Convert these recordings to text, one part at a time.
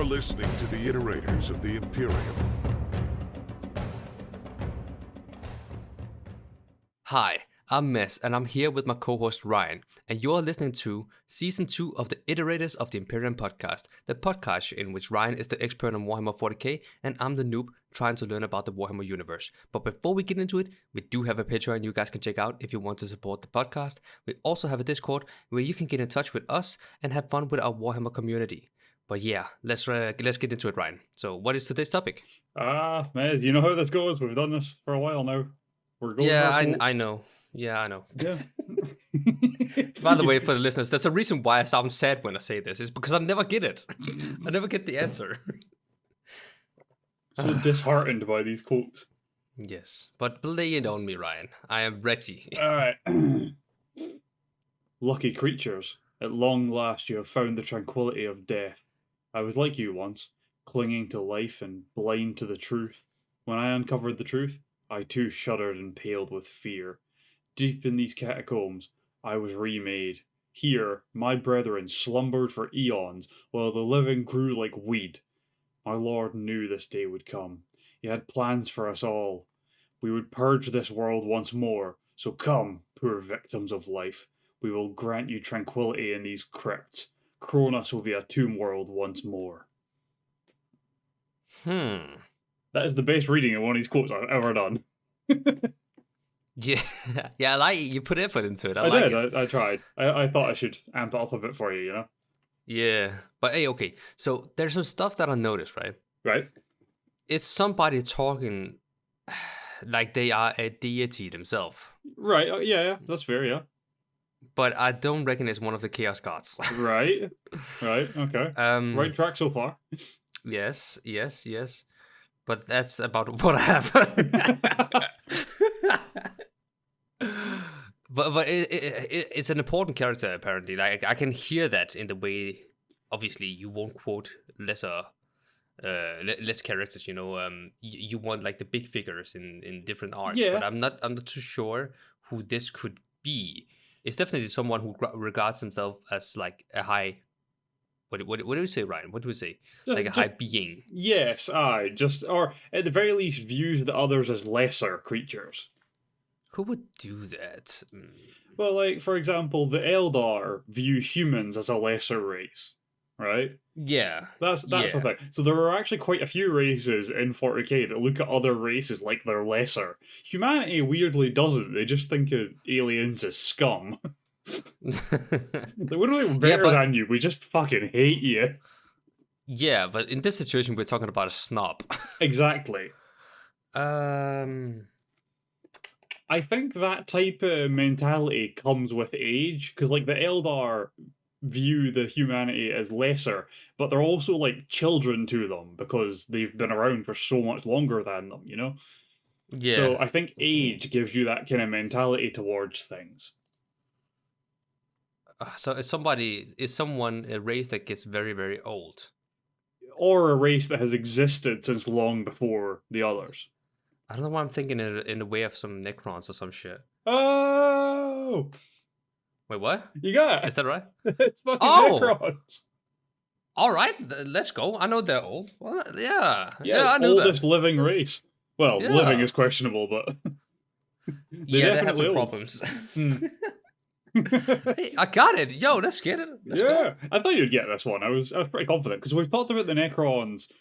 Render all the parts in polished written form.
listening to the Iterators of the Imperium. Hi, I'm Mess, and I'm here with my co-host Ryan, and you're listening to Season 2 of the Iterators of the Imperium podcast, the podcast in which Ryan is the expert on Warhammer 40K, and I'm the noob trying to learn about the Warhammer universe. But before we get into it, we do have a Patreon you guys can check out if you want to support the podcast. We also have a Discord where you can get in touch with us and have fun with our Warhammer community. But yeah, let's get into it, Ryan. So what is today's topic? Man, you know how this goes. We've done this for a while now. We're going. Yeah, I know. Yeah, I know. Yeah. By the way, for the listeners, there's a reason why I sound sad when I say this. It's because I never get it. I never get the answer. So disheartened by these quotes. Yes, but lay it on me, Ryan. I am ready. Alright. Lucky creatures, at long last you have found the tranquility of death. I was like you once, clinging to life and blind to the truth. When I uncovered the truth, I too shuddered and paled with fear. Deep in these catacombs, I was remade. Here, my brethren slumbered for eons, while the living grew like weed. My Lord knew this day would come. He had plans for us all. We would purge this world once more. So come, poor victims of life. We will grant you tranquility in these crypts. Kronos will be a tomb world once more. That is the best reading of one of these quotes I've ever done. Yeah, I like it. You put effort into it. I like did. it. I tried. I thought I should amp it up a bit for you, you know? Yeah, but hey, okay. So there's some stuff that I noticed, right? Right? It's somebody talking like they are a deity themselves. Right. Yeah, that's fair, yeah. But I don't reckon it's one of the Chaos Gods. Right. Okay. Right track so far. Yes. But that's about what I have. but it's an important character, apparently. Like, I can hear that in the way. Obviously, you won't quote less characters. You know, you want like the big figures in different arcs. Yeah. But I'm not too sure who this could be. It's definitely someone who regards himself as like a high. What do you say, Ryan? What do we say? Like a high being. Yes, or at the very least views the others as lesser creatures. Who would do that? Well, like, for example, the Eldar view humans as a lesser race, right? Yeah. That's the thing. So there are actually quite a few races in 40k that look at other races like they're lesser. Humanity weirdly doesn't. They just think of aliens as scum. We're not even better than you. We just fucking hate you. Yeah, but in this situation, we're talking about a snob. Exactly. I think that type of mentality comes with age, because like the Eldar view the humanity as lesser, but they're also like children to them because they've been around for so much longer than them, you know? Yeah. So I think age gives you that kind of mentality towards things. So is someone a race that gets very, very old? Or a race that has existed since long before the others. I don't know why I'm thinking in the way of some Necrons or some shit. Oh! Wait, what? You got it. Is that right? It's fucking Necrons. All right, let's go. I know they're old. Well, yeah, I know oldest living race. Well, yeah. Living is questionable, but they have some problems. Hey, I got it. Yo, let's get it. Let's go. I thought you'd get this one. I was pretty confident because we've talked about the Necrons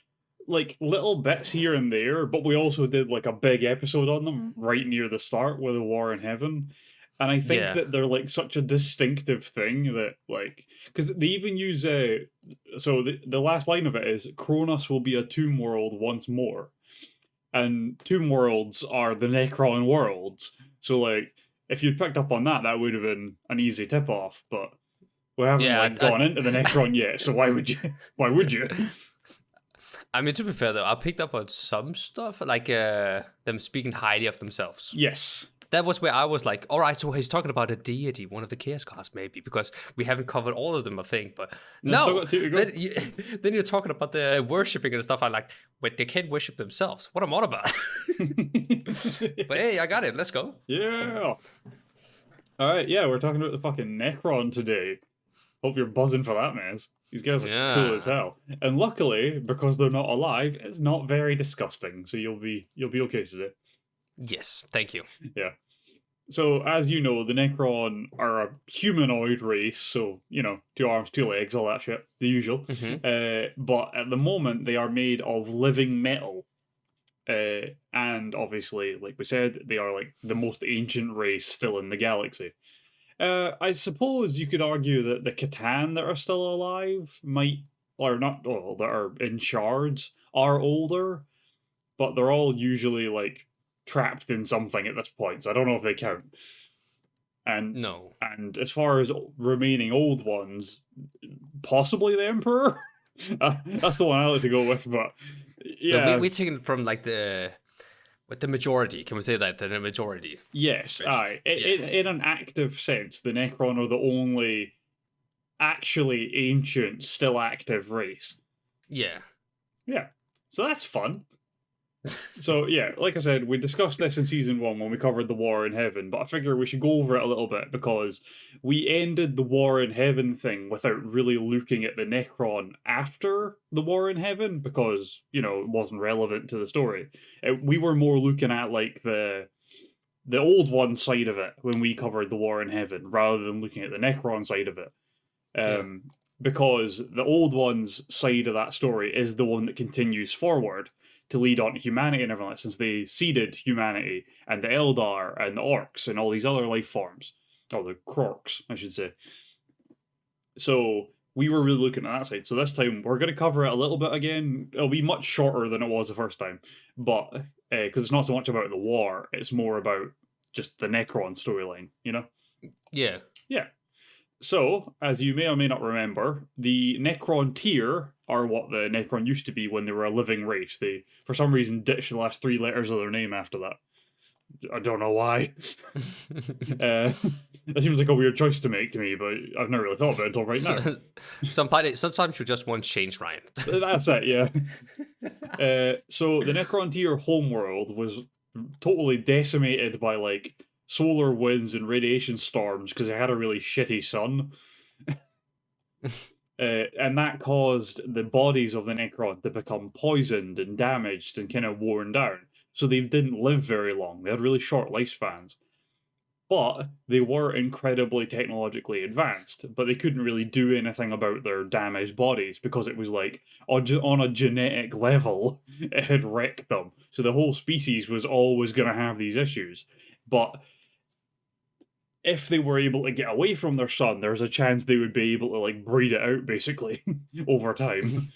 like little bits here and there, but we also did like a big episode on them right near the start with the War in Heaven. And I think that they're like such a distinctive thing that like, because they even use so the last line of it is Kronos will be a tomb world once more, and tomb worlds are the Necron worlds. So like, if you'd picked up on that, that would have been an easy tip off. But we haven't gone into the Necron yet, so why would you? Why would you? I mean, to be fair though, I picked up on some stuff like them speaking highly of themselves. Yes. That was where I was like, all right, so he's talking about a deity, one of the Chaos Gods, maybe, because we haven't covered all of them, I think. But no, then you're talking about the worshipping and stuff. I'm like, wait, they can't worship themselves. What am I on about? But hey, I got it. Let's go. Yeah. All right, yeah, we're talking about the fucking Necron today. Hope you're buzzing for that, man. These guys are cool as Yeah. hell. And luckily, because they're not alive, it's not very disgusting. So you'll be okay today. Yes, thank you. Yeah. So, as you know, the Necron are a humanoid race, so, 2 arms, 2 legs, all that shit, the usual. But at the moment, they are made of living metal. And obviously, like we said, they are like the most ancient race still in the galaxy. I suppose you could argue that the Catan that are still alive or not, well, that are in shards, are older, but they're all usually like trapped in something at this point, so I don't know if they count. And No. and as far as remaining old ones, possibly the Emperor. That's the one I like to go with, but yeah, No, we're taking it from like the majority. Can we say that the majority? yes, aye. In an active sense, the Necron are the only actually ancient, still active race. Yeah. Yeah, so that's fun. So yeah, like I said, we discussed this in season 1 when we covered the War in Heaven, but I figure we should go over it a little bit because we ended the War in Heaven thing without really looking at the Necron after the War in Heaven because, it wasn't relevant to the story. We were more looking at like the old one side of it when we covered the War in Heaven rather than looking at the Necron side of it. Because the old one's side of that story is the one that continues forward to lead on to humanity and everything, since they seeded humanity and the Eldar and the Orcs and all these other life forms. Or the Krorks, I should say. So we were really looking at that side. So this time we're going to cover it a little bit again. It'll be much shorter than it was the first time. But, because it's not so much about the war, it's more about just the Necron storyline, Yeah. Yeah. So, as you may or may not remember, the Necron tier are what the Necron used to be when they were a living race. They, for some reason, ditched the last 3 letters of their name after that. I don't know why. That seems like a weird choice to make to me, but I've never really thought about it until right now. Sometimes you just want change, Ryan. That's it, yeah. So the Necron tier homeworld was totally decimated by like solar winds and radiation storms because it had a really shitty sun. And that caused the bodies of the Necron to become poisoned and damaged and kind of worn down. So they didn't live very long. They had really short lifespans. But they were incredibly technologically advanced, but they couldn't really do anything about their damaged bodies because it was like, on a genetic level, it had wrecked them. So the whole species was always going to have these issues. But if they were able to get away from their sun, there's a chance they would be able to like breed it out basically over time.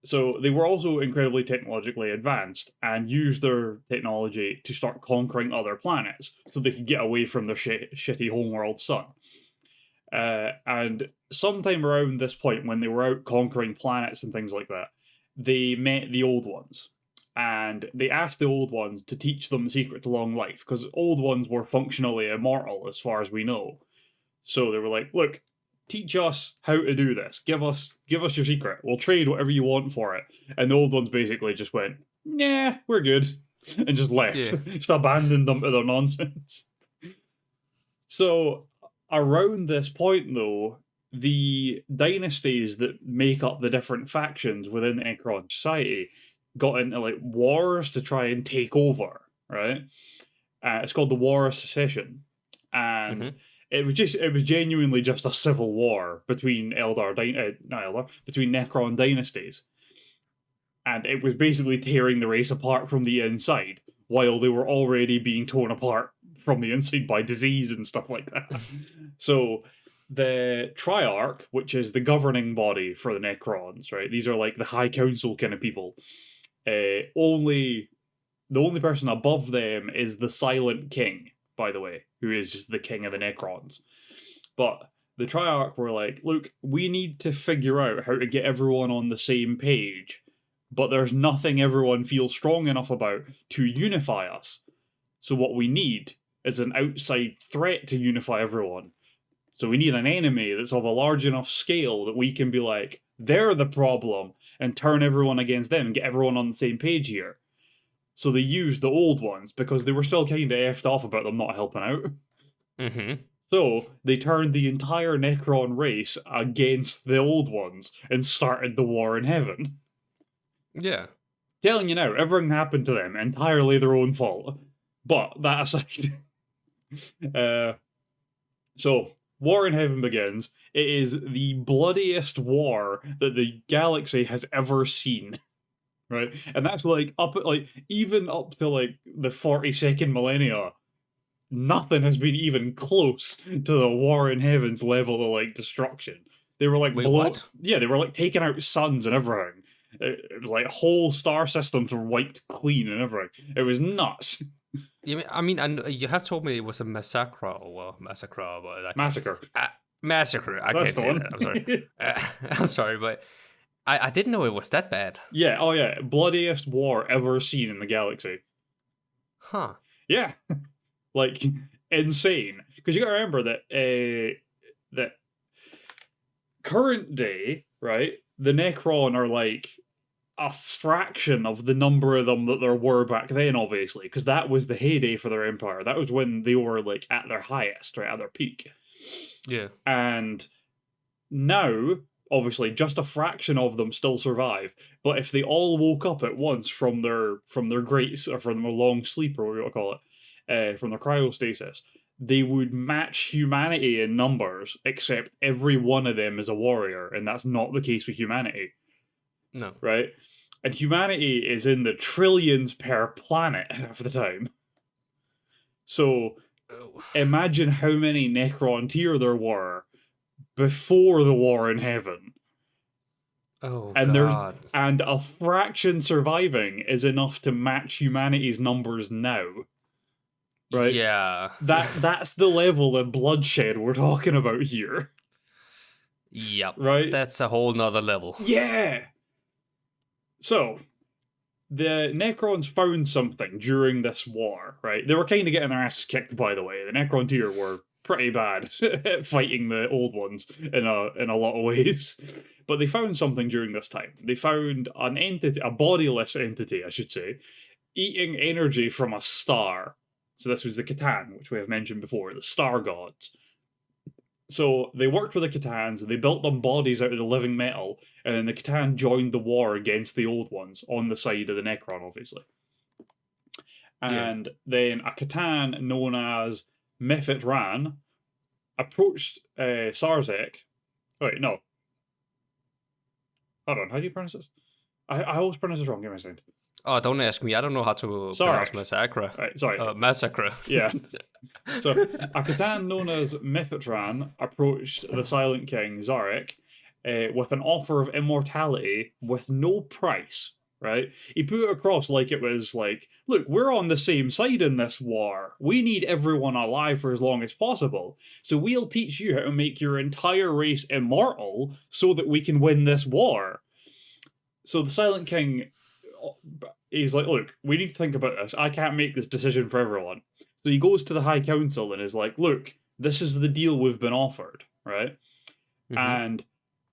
So they were also incredibly technologically advanced and used their technology to start conquering other planets so they could get away from their shitty homeworld sun. And sometime around this point, when they were out conquering planets and things like that, they met the Old Ones. And they asked the Old Ones to teach them the secret to long life, because Old Ones were functionally immortal as far as we know. So they were like, look, teach us how to do this. Give us your secret. We'll trade whatever you want for it. And the Old Ones basically just went, nah, we're good. And just left. Yeah. Just abandoned them to their nonsense. So around this point, though, the dynasties that make up the different factions within the Necron society got into like wars to try and take over, right? It's called the War of Secession. And it was genuinely just a civil war between between Necron dynasties, and it was basically tearing the race apart from the inside, while they were already being torn apart from the inside by disease and stuff like that. So the Triarch, which is the governing body for the Necrons, right? These are like the High Council kind of people. The only person above them is the Silent King, by the way, who is just the king of the Necrons. But the Triarch were like, look, we need to figure out how to get everyone on the same page, but there's nothing everyone feels strong enough about to unify us. So what we need is an outside threat to unify everyone. So we need an enemy that's of a large enough scale that we can be like, they're the problem, and turn everyone against them and get everyone on the same page here. So they used the Old Ones because they were still kind of effed off about them not helping out. So they turned the entire Necron race against the old ones and started the war in heaven. Yeah. Telling you now, everything happened to them entirely their own fault. But that aside, so War in Heaven begins. It is the bloodiest war that the galaxy has ever seen. Right? And that's like even up to like the 42nd millennia, nothing has been even close to the War in Heaven's level of like destruction. They were like Wait, what? Yeah, they were like taking out suns and everything. It was like whole star systems were wiped clean and everything. It was nuts. I mean, you have told me it was a massacre, or massacre, but like, Massacre. massacre. I That's can't the say one. that. I'm sorry. I'm sorry, but I didn't know it was that bad. Yeah, oh yeah, bloodiest war ever seen in the galaxy. Huh. Yeah. Like, insane. Because you gotta remember that current day, right, the Necron are like a fraction of the number of them that there were back then, obviously, because that was the heyday for their empire. That was when they were like at their highest, right, at their peak. Yeah. And now, obviously, just a fraction of them still survive. But if they all woke up at once from their great or from their long sleep, or what you want to call it, from their cryostasis, they would match humanity in numbers, except every one of them is a warrior, and that's not the case with humanity. No. Right? And humanity is in the trillions per planet half the time. So imagine how many Necron tier there were before the War in Heaven. Oh, and God. And a fraction surviving is enough to match humanity's numbers now. Right? Yeah. That's the level of bloodshed we're talking about here. Yep. Right? That's a whole nother level. Yeah. So, the Necrons found something during this war, right? They were kind of getting their asses kicked, by the way. The Necron tier were pretty bad at fighting the old ones in a lot of ways. But they found something during this time. They found an entity, a bodiless entity, I should say, eating energy from a star. So this was the Catan, which we have mentioned before, the star gods. So they worked with the Catans, and they built them bodies out of the living metal, and then the Catan joined the war against the old ones on the side of the Necron, obviously. And then a Catan known as Mefit Ran approached Sarzek. Wait, no. Hold on, how do you pronounce this? I always pronounce it wrong, give me a second. Oh, don't ask me. I don't know how to pronounce massacre. Right, sorry. Massacre. Yeah. So, a Catan known as Mefitran approached the Silent King, Zarek, with an offer of immortality with no price, right? He put it across like it was like, look, we're on the same side in this war. We need everyone alive for as long as possible. So we'll teach you how to make your entire race immortal so that we can win this war. So the Silent King, he's like, look, we need to think about this. I can't make this decision for everyone. So he goes to the High Council and is like, look, this is the deal we've been offered, right? Mm-hmm. And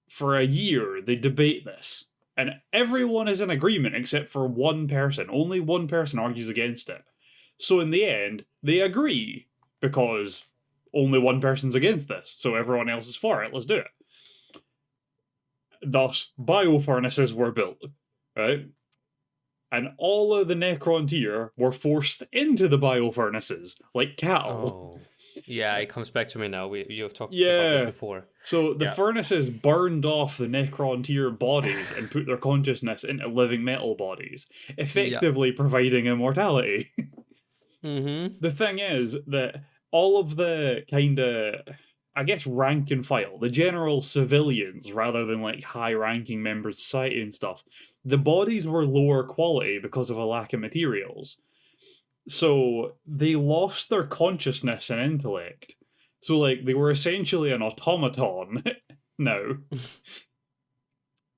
for a year, they debate this. And everyone is in agreement except for one person. Only one person argues against it. So in the end, they agree because only one person's against this. So everyone else is for it. Let's do it. Thus, biofurnaces were built, right? And all of the Necron tier were forced into the biofurnaces, like cattle. Oh. Yeah, it comes back to me now. You have talked about this before. So the furnaces burned off the Necron tier bodies and put their consciousness into living metal bodies, effectively providing immortality. Mm-hmm. The thing is that all of the kind of, I guess, rank and file, the general civilians, rather than like high-ranking members of society and stuff, the bodies were lower quality because of a lack of materials. So they lost their consciousness and intellect. So, like, they were essentially an automaton now.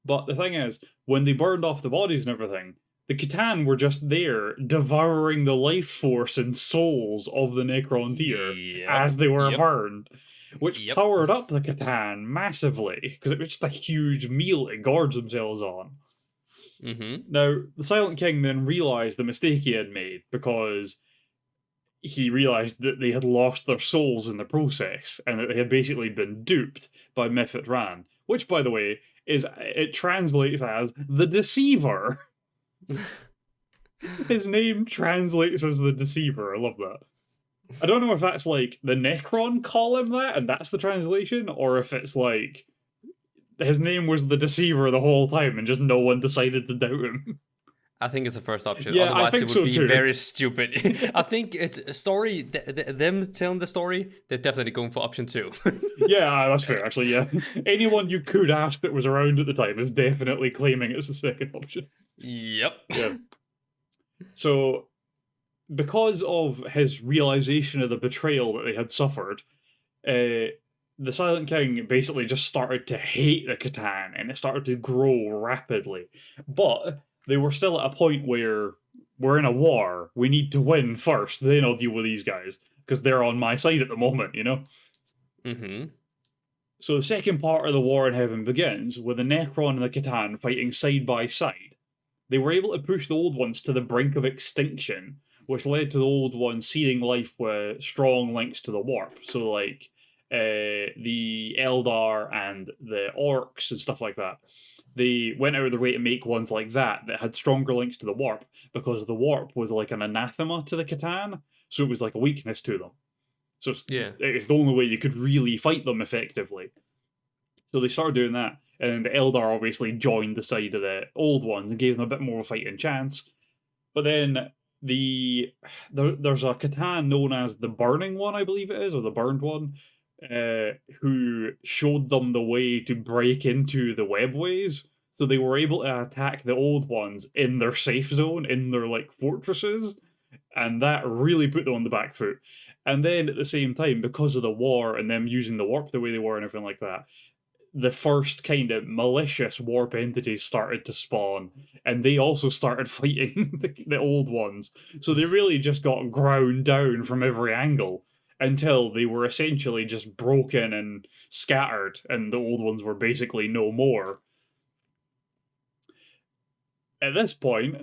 But the thing is, when they burned off the bodies and everything, the Catan were just there devouring the life force and souls of the Necron tier as they were burned. Which powered up the Catan massively, because it was just a huge meal to gorge themselves on. Mm-hmm. Now, the Silent King then realised the mistake he had made, because he realized that they had lost their souls in the process, and that they had basically been duped by Mifit Ran, which, by the way, it translates as the Deceiver. His name translates as the Deceiver. I love that. I don't know if that's like the Necron call him that, and that's the translation, or if it's like his name was the Deceiver the whole time, and just no one decided to doubt him. I think it's the first option. Yeah, Otherwise, I think it would so be too. very stupid. I think it's a story. Them telling the story, they're definitely going for option 2. Yeah, that's fair, actually, yeah. Anyone you could ask that was around at the time is definitely claiming it's the second option. Yep. Yeah. So, because of his realization of the betrayal that they had suffered, the Silent King basically just started to hate the Catan, and it started to grow rapidly. But they were still at a point where we're in a war. We need to win first, then I'll deal with these guys, because they're on my side at the moment, you know? Mm-hmm. So the second part of the War in Heaven begins with the Necron and the Catan fighting side by side. They were able to push the Old Ones to the brink of extinction, which led to the Old Ones seeding life with strong links to the Warp. So, like, the Eldar and the Orcs and stuff like that. They went out of their way to make ones like that had stronger links to the Warp, because the Warp was like an anathema to the Catan, so it was like a weakness to them. So it's the only way you could really fight them effectively. So they started doing that, and the Eldar obviously joined the side of the Old Ones and gave them a bit more of a fighting chance. But then there's a Catan known as the Burning One, I believe it is, or the Burned One, who showed them the way to break into the webways. So they were able to attack the Old Ones in their safe zone, in their like fortresses, and that really put them on the back foot. And then at the same time, because of the war and them using the warp the way they were and everything like that, the first kind of malicious warp entities started to spawn, and they also started fighting the Old Ones. So they really just got ground down from every angle until they were essentially just broken and scattered, and the Old Ones were basically no more. At this point,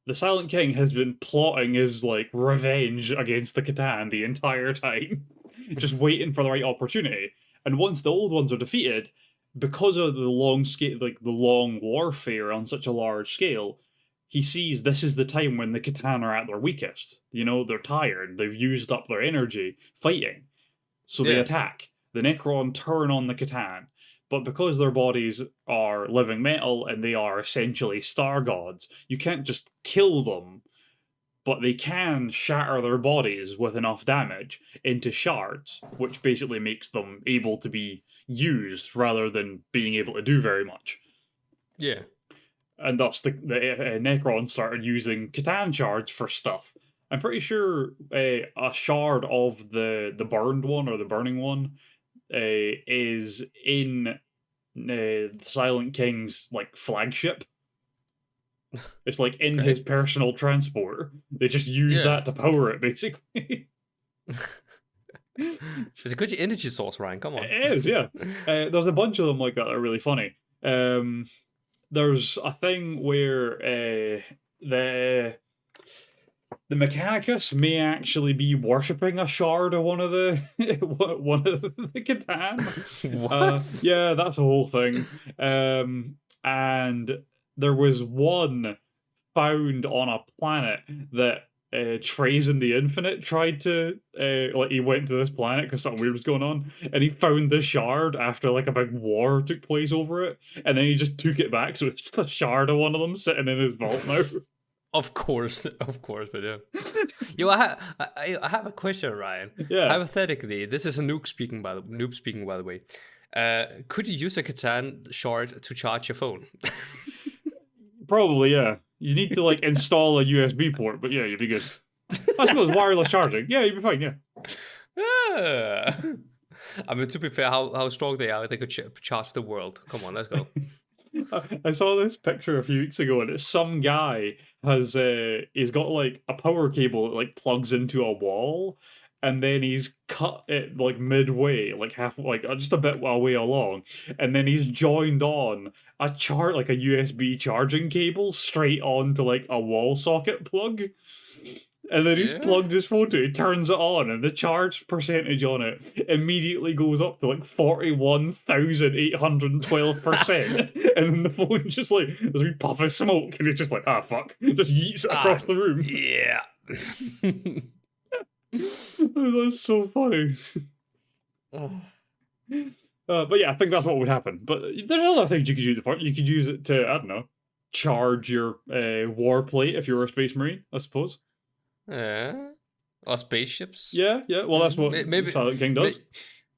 the Silent King has been plotting his, like, revenge against the Catan the entire time, just waiting for the right opportunity. And once the Old Ones are defeated, because of the long scale, like the long warfare on such a large scale, he sees this is the time when the Catan are at their weakest. You know, they're tired, they've used up their energy fighting. So they attack. The Necron turn on the Catan. But because their bodies are living metal and they are essentially star gods, you can't just kill them, but they can shatter their bodies with enough damage into shards, which basically makes them able to be used rather than being able to do very much. Yeah. And thus the Necron started using Catan shards for stuff. I'm pretty sure a shard of the Burned One, or the Burning One, is in the Silent King's like flagship. It's like in his personal transport. They just use that to power it, basically. It's a good energy source, Ryan. Come on. It is, yeah. There's a bunch of them like that that are really funny. There's a thing where the Mechanicus may actually be worshipping a shard of one of the Catan. What? Yeah, that's a whole thing. And there was one found on a planet that Trazen the Infinite tried to he went to this planet because something weird was going on, and he found the shard after like a big war took place over it, and then he just took it back, so it's just a shard of one of them sitting in his vault now. Of course, but yeah. Yo, I have a question, Ryan. Yeah. Hypothetically, this is a noob speaking, by the way. Could you use a Catan shard to charge your phone? Probably, yeah. You need to like install a USB port, but yeah, you'd be good. I suppose wireless charging. Yeah, you'd be fine. Yeah. I mean, to be fair, how strong they are, they could charge the world. Come on, let's go. I saw this picture a few weeks ago, and it's some guy he's got like a power cable that like plugs into a wall, and then he's cut it like midway, like half, like just a bit way along, and then he's joined on a like a USB charging cable straight onto like a wall socket plug. And then he's Yeah. plugged his phone to it, he turns it on, and the charge percentage on it immediately goes up to like 41,812%. And then the phone's just like, there's a wee puff of smoke, and it's just like, fuck. Just yeets it across the room. Yeah. That's so funny. But yeah, I think that's what would happen. But there's other things you could use it for. You could use it to, I don't know, charge your war plate if you're a space marine, I suppose. Yeah. Or spaceships. Yeah. Well, that's what Maybe Silent King does.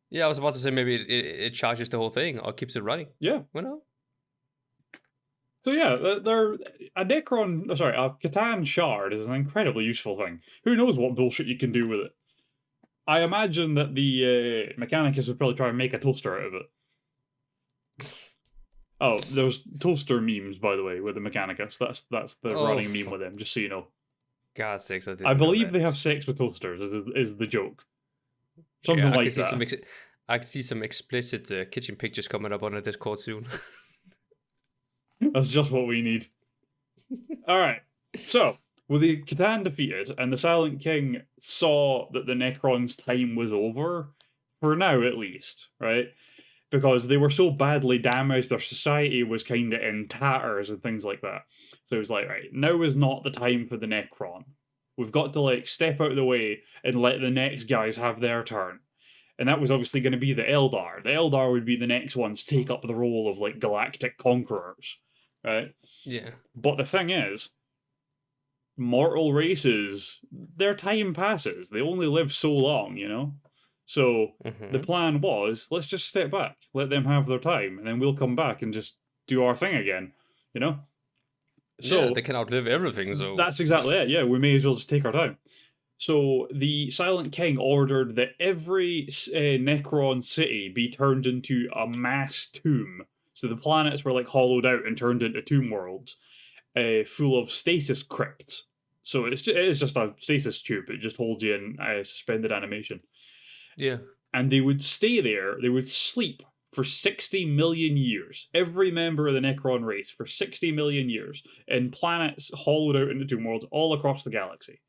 Yeah, I was about to say maybe it charges the whole thing or keeps it running. Yeah. You know? So yeah, a Catan shard is an incredibly useful thing. Who knows what bullshit you can do with it? I imagine that the Mechanicus would probably try and make a toaster out of it. Oh, there's toaster memes, by the way, with the Mechanicus. That's the running meme with them, just so you know. God's sakes, I believe they have sex with toasters, is the joke. Something like that. I can see some explicit kitchen pictures coming up on the Discord soon. That's just what we need. Alright, so, with the Catan defeated, and the Silent King saw that the Necron's time was over, for now at least, right? Because they were so badly damaged, their society was kind of in tatters and things like that. So it was like, right, now is not the time for the Necron. We've got to, like, step out of the way and let the next guys have their turn. And that was obviously going to be the Eldar. The Eldar would be the next ones to take up the role of, like, galactic conquerors, right? Yeah. But the thing is, mortal races, their time passes. They only live so long, you know? So the plan was, let's just step back, let them have their time, and then we'll come back and just do our thing again, you know? So yeah, they can outlive everything, so... That's exactly it, yeah, we may as well just take our time. So the Silent King ordered that every Necron city be turned into a mass tomb. So the planets were like hollowed out and turned into tomb worlds, full of stasis crypts. So it is just a stasis tube, it just holds you in suspended animation. Yeah. And they would stay there, they would sleep for 60 million years. Every member of the Necron race for 60 million years in planets hollowed out into tomb worlds all across the galaxy.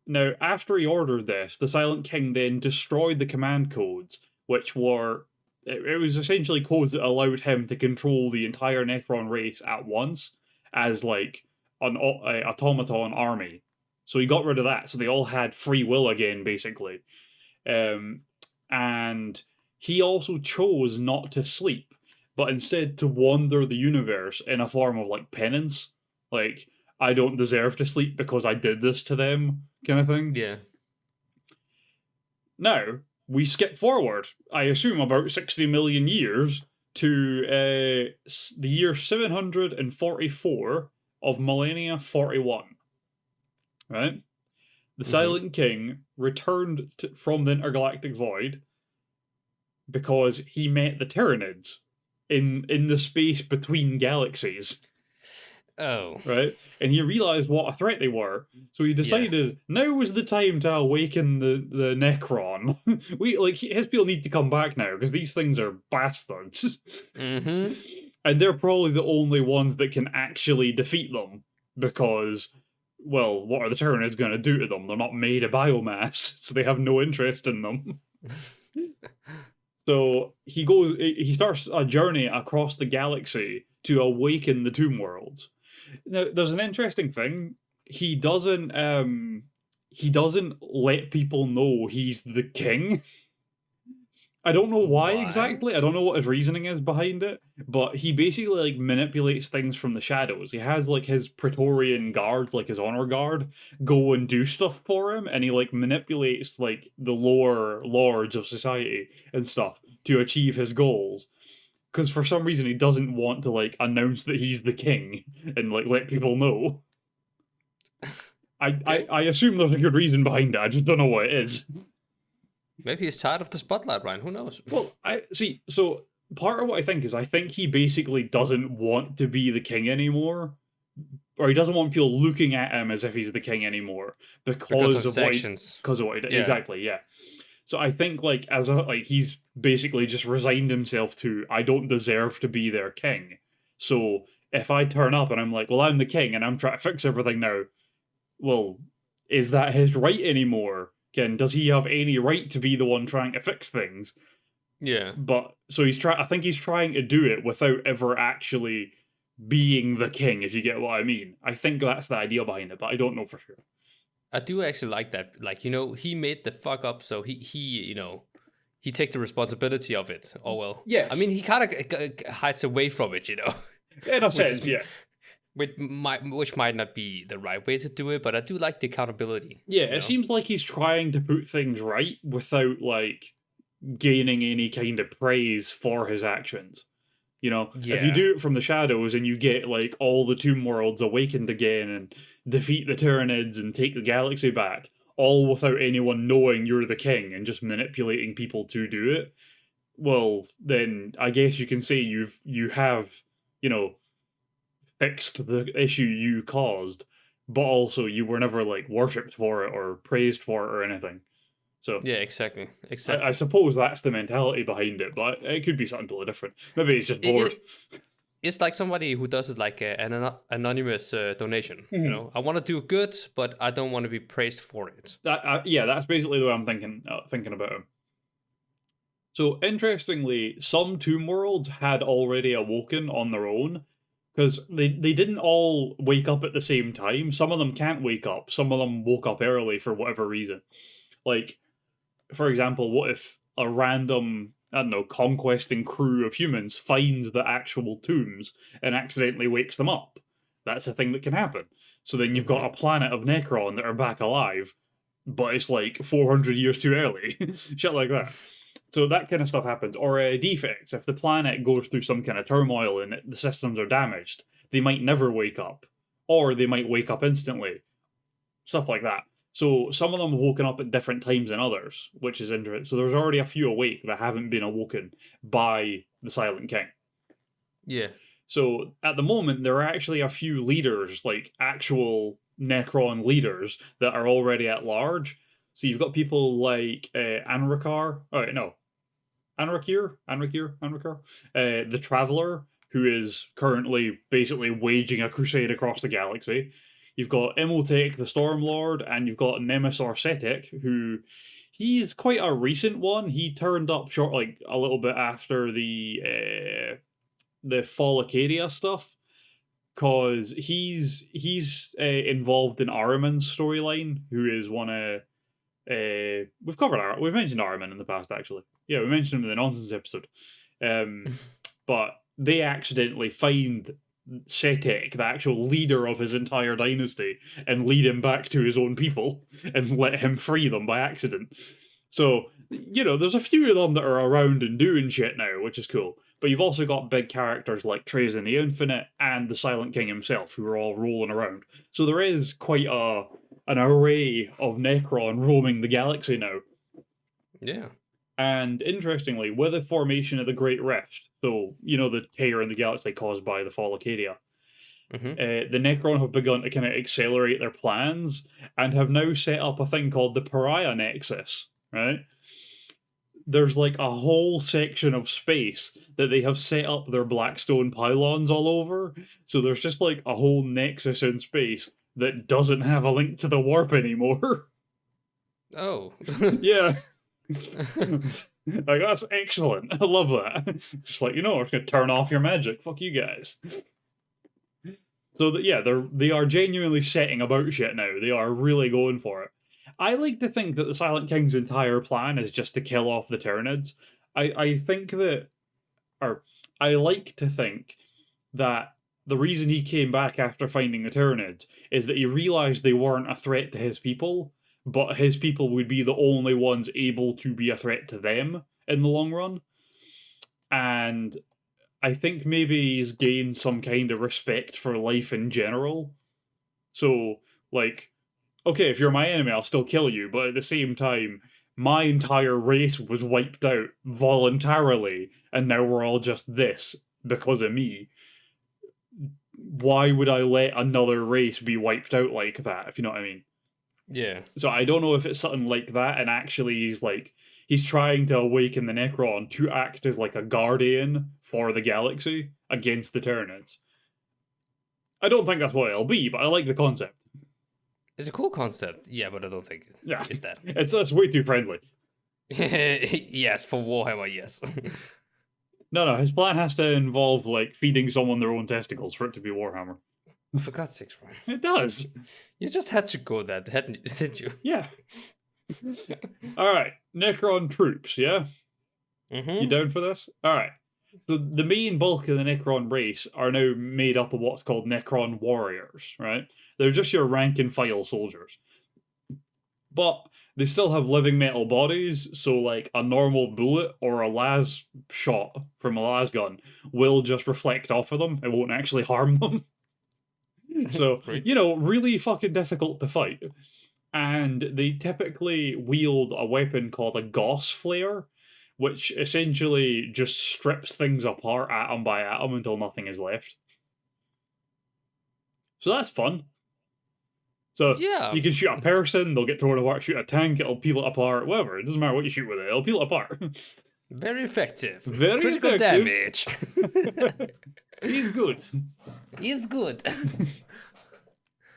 Now, after he ordered this, the Silent King then destroyed the command codes, which were... It was essentially codes that allowed him to control the entire Necron race at once as, like, an automaton army. So he got rid of that, so they all had free will again, basically. And he also chose not to sleep, but instead to wander the universe in a form of, like, penance. Like, I don't deserve to sleep because I did this to them, kind of thing. Yeah. Now, we skip forward, I assume about 60 million years, to the year 744 of Millennia 41. Right? The Silent King returned from the Intergalactic Void because he met the Tyranids in the space between galaxies. Oh. Right? And he realised what a threat they were. So he decided now was the time to awaken the Necron. His people need to come back now, because these things are bastards. Mm-hmm. And they're probably the only ones that can actually defeat them, because, well, what are the Tyranids going to do to them? They're not made of biomass, so they have no interest in them. So he starts a journey across the galaxy to awaken the Tomb Worlds. Now, there's an interesting thing. He doesn't let people know he's the king. I don't know why exactly. I don't know what his reasoning is behind it, but he basically like manipulates things from the shadows. He has like his Praetorian guard, like his honor guard, go and do stuff for him, and he like manipulates like the lower lords of society and stuff to achieve his goals. Because for some reason he doesn't want to like announce that he's the king and like let people know. I assume there's a good reason behind it. I just don't know what it is. Maybe he's tired of the spotlight, Ryan. Who knows? Well, so part of what I think he basically doesn't want to be the king anymore. Or he doesn't want people looking at him as if he's the king anymore because of what he did. Yeah. Exactly, yeah. So I think he's basically just resigned himself to, I don't deserve to be their king. So if I turn up and I'm like, well, I'm the king and I'm trying to fix everything now, well, is that his right anymore? Does he have any right to be the one trying to fix things? Yeah. But so I think he's trying to do it without ever actually being the king, if you get what I mean. I think that's the idea behind it, but I don't know for sure. I do actually like that. Like, he made the fuck up, so he he takes the responsibility of it. Oh well. Yes. I mean, he kind of hides away from it, In a sense, yeah. Which might not be the right way to do it, but I do like the accountability. Yeah, it seems like he's trying to put things right without, like, gaining any kind of praise for his actions. If you do it from the shadows and you get, like, all the Tomb Worlds awakened again and defeat the Tyranids and take the galaxy back, all without anyone knowing you're the king and just manipulating people to do it, well, then I guess you can say you have, fixed the issue you caused, but also you were never, like, worshipped for it or praised for it or anything. So yeah, exactly. I suppose that's the mentality behind it, but it could be something totally different. Maybe he's just bored. It's like somebody who does it like an anonymous donation. I want to do good, but I don't want to be praised for it. Yeah, that's basically the way I'm thinking about him. So interestingly, some Tomb Worlds had already awoken on their own, because they didn't all wake up at the same time. Some of them can't wake up. Some of them woke up early for whatever reason. Like, for example, what if a random, I don't know, conquesting crew of humans finds the actual tombs and accidentally wakes them up? That's a thing that can happen. So then you've got a planet of Necron that are back alive, but it's like 400 years too early. Shit like that. So that kind of stuff happens. Or defects. If the planet goes through some kind of turmoil and the systems are damaged, they might never wake up. Or they might wake up instantly. Stuff like that. So some of them have woken up at different times than others, which is interesting. So there's already a few awake that haven't been awoken by the Silent King. Yeah. So at the moment, there are actually a few leaders, like actual Necron leaders, that are already at large. So you've got people like Anrakar. Oh, no. Anrakir? The Traveler, who is currently basically waging a crusade across the galaxy. You've got Imhotep the Stormlord, and you've got Nemesis Setic, who he's quite a recent one. He turned up a little bit after the Fall Acadia stuff, because he's involved in Ahriman's storyline, who is one of we've mentioned Ahriman in the past, actually. Yeah, we mentioned him in the Nonsense episode. But they accidentally find Setek, the actual leader of his entire dynasty, and lead him back to his own people and let him free them by accident. So, there's a few of them that are around and doing shit now, which is cool. But you've also got big characters like Trajan the Infinite and the Silent King himself, who are all rolling around. So there is quite an array of Necron roaming the galaxy now. Yeah. And interestingly, with the formation of the Great Rift, so, the tear in the galaxy caused by the Fall Acadia, the Necron have begun to kind of accelerate their plans and have now set up a thing called the Pariah Nexus, right? There's like a whole section of space that they have set up their Blackstone pylons all over. So there's just like a whole nexus in space that doesn't have a link to the warp anymore. Oh. Yeah. Like, that's excellent. I love that. Just like, we're just going to turn off your magic. Fuck you guys. So, they are genuinely setting about shit now. They are really going for it. I like to think that the Silent King's entire plan is just to kill off the Tyranids. I like to think that the reason he came back after finding the Tyranids is that he realised they weren't a threat to his people, but his people would be the only ones able to be a threat to them in the long run. And I think maybe he's gained some kind of respect for life in general. So, like, okay, if you're my enemy, I'll still kill you, but at the same time, my entire race was wiped out voluntarily, and now we're all just this because of me. Why would I let another race be wiped out like that, if you know what I mean? Yeah. So I don't know if it's something like that, and actually he's trying to awaken the Necron to act as like a guardian for the galaxy against the Tyranids. I don't think that's what it'll be, but I like the concept. It's a cool concept. Yeah, but I don't think Yeah, it's that. it's way too friendly. Yes, for Warhammer, yes. No, his plan has to involve like feeding someone their own testicles for it to be Warhammer. For God's sakes, Ryan. It does. You just had to go there, didn't you? Yeah. All right, Necron troops. Yeah, you down for this? All right. So the main bulk of the Necron race are now made up of what's called Necron warriors. Right? They're just your rank and file soldiers, but they still have living metal bodies. So like a normal bullet or a las shot from a las gun will just reflect off of them. It won't actually harm them. So, Great. really fucking difficult to fight. And they typically wield a weapon called a Gauss Flare, which essentially just strips things apart atom by atom until nothing is left. So that's fun. So Yeah. you can shoot a person, they'll get torn apart, shoot a tank, it'll peel it apart, whatever. It doesn't matter what you shoot with it, it'll peel it apart. Very effective. Very Critical effective. damage. He's good. He's good.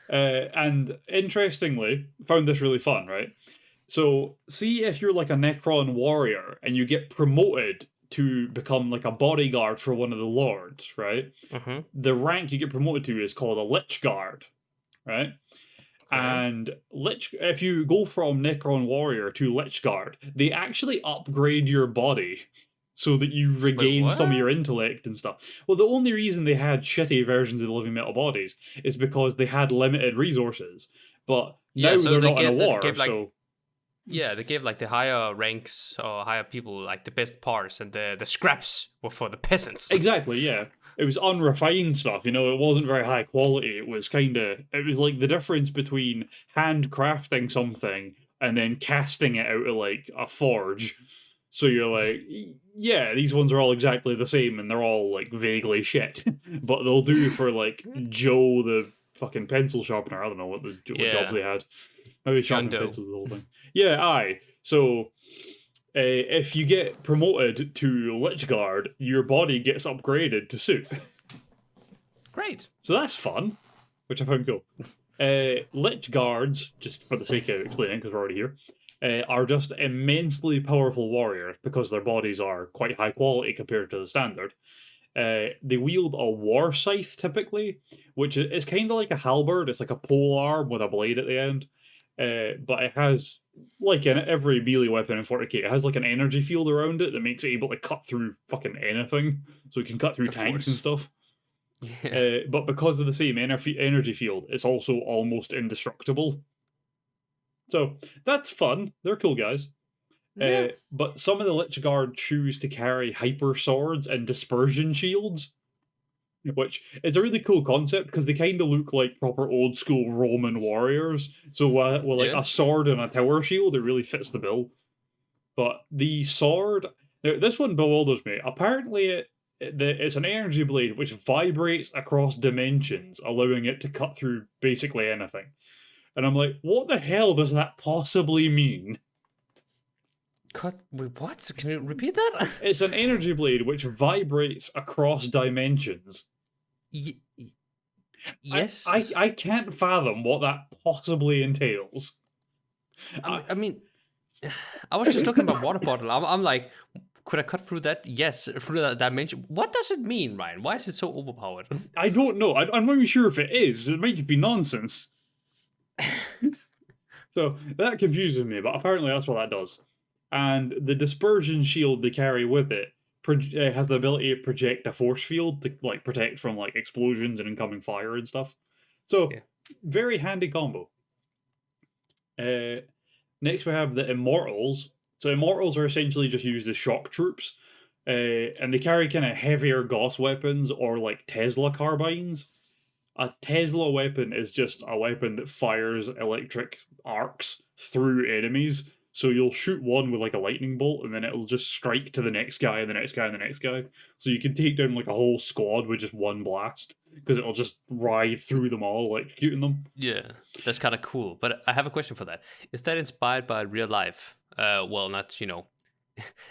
And interestingly, found this really fun, right? So, see if you're like a Necron warrior and you get promoted to become like a bodyguard for one of the lords, right? The rank you get promoted to is called a Lich Guard, right? And if you go from Necron warrior to Lich Guard, they actually upgrade your body so that you regain some of your intellect and stuff. Well, the only reason they had shitty versions of the living metal bodies is because they had limited resources. But now so they're they not in a war, like, yeah, they gave like the higher ranks or higher people like the best parts, and the scraps were for the peasants. Exactly, yeah. It was unrefined stuff, it wasn't very high quality. It was like the difference between handcrafting something and then casting it out of like a forge. So you're like, yeah, these ones are all exactly the same and they're all like vaguely shit. But they'll do for like Joe the fucking pencil sharpener. I don't know what jobs they had. Maybe sharpening pencils the whole thing. Yeah, aye. So if you get promoted to Lich Guard, your body gets upgraded to suit. Great. So that's fun, which I found cool. Lich Guards, just for the sake of explaining, because we're already here, are just immensely powerful warriors because their bodies are quite high quality compared to the standard. They wield a war scythe typically, which is kind of like a halberd. It's like a pole arm with a blade at the end. But it has, like in every melee weapon in 40k, it has like an energy field around it that makes it able to cut through fucking anything. So it can cut through tanks and stuff. Yeah. But because of the same energy field, it's also almost indestructible. So that's fun. They're cool guys. Yeah. But some of the Lich Guard choose to carry hyper swords and dispersion shields, which is a really cool concept because they kind of look like proper old school Roman warriors. So with like a sword and a tower shield, it really fits the bill. But the sword, now this one bewilders me. Apparently it's an energy blade which vibrates across dimensions, allowing it to cut through basically anything. And I'm like, what the hell does that possibly mean? Wait, what? Can you repeat that? It's an energy blade which vibrates across dimensions. Yes. I can't fathom what that possibly entails. I mean, I was just looking about water bottle. I'm like, could I cut through that? Yes, through that dimension. What does it mean, Ryan? Why is it so overpowered? I don't know. I'm not even sure if it is. It might just be nonsense. So that confuses me, but apparently that's what that does. And the dispersion shield they carry with it has the ability to project a force field to like protect from like explosions and incoming fire and stuff. So very handy combo. Next we have the Immortals. So Immortals are essentially just used as shock troops, and they carry kind of heavier Gauss weapons or like Tesla carbines. A Tesla weapon is just a weapon that fires electric arcs through enemies. So you'll shoot one with like a lightning bolt, and then it'll just strike to the next guy, and the next guy, and the next guy. So you can take down like a whole squad with just one blast, because it'll just ride through them all, electrocuting them. Yeah, that's kind of cool. But I have a question for that. Is that inspired by real life? Well, not,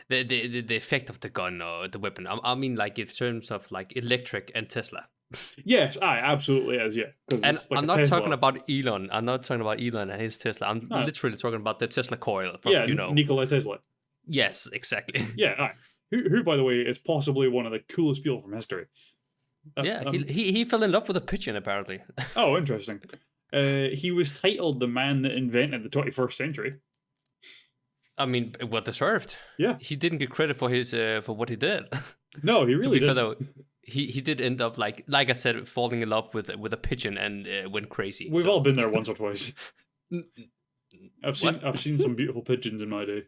the effect of the gun or the weapon. I mean, like in terms of like electric and Tesla. Yes, aye, absolutely is, yeah. Because And it's like I'm a not Tesla. talking about Elon. I'm not talking about Elon and his Tesla. I'm No. literally talking about the Tesla coil. From, Yeah, Nikola Tesla. Yes, exactly. Yeah, aye. Who, by the way, is possibly one of the coolest people from history. Yeah, he fell in love with a pigeon, apparently. Oh, interesting. He was titled the man that invented the 21st century. I mean, well deserved. Yeah. He didn't get credit for his for what he did. No, he To really be fair, didn't. though, he did end up like I said, falling in love with a pigeon and went crazy. We've so. all been there once or twice. I've What? seen some beautiful pigeons in my day.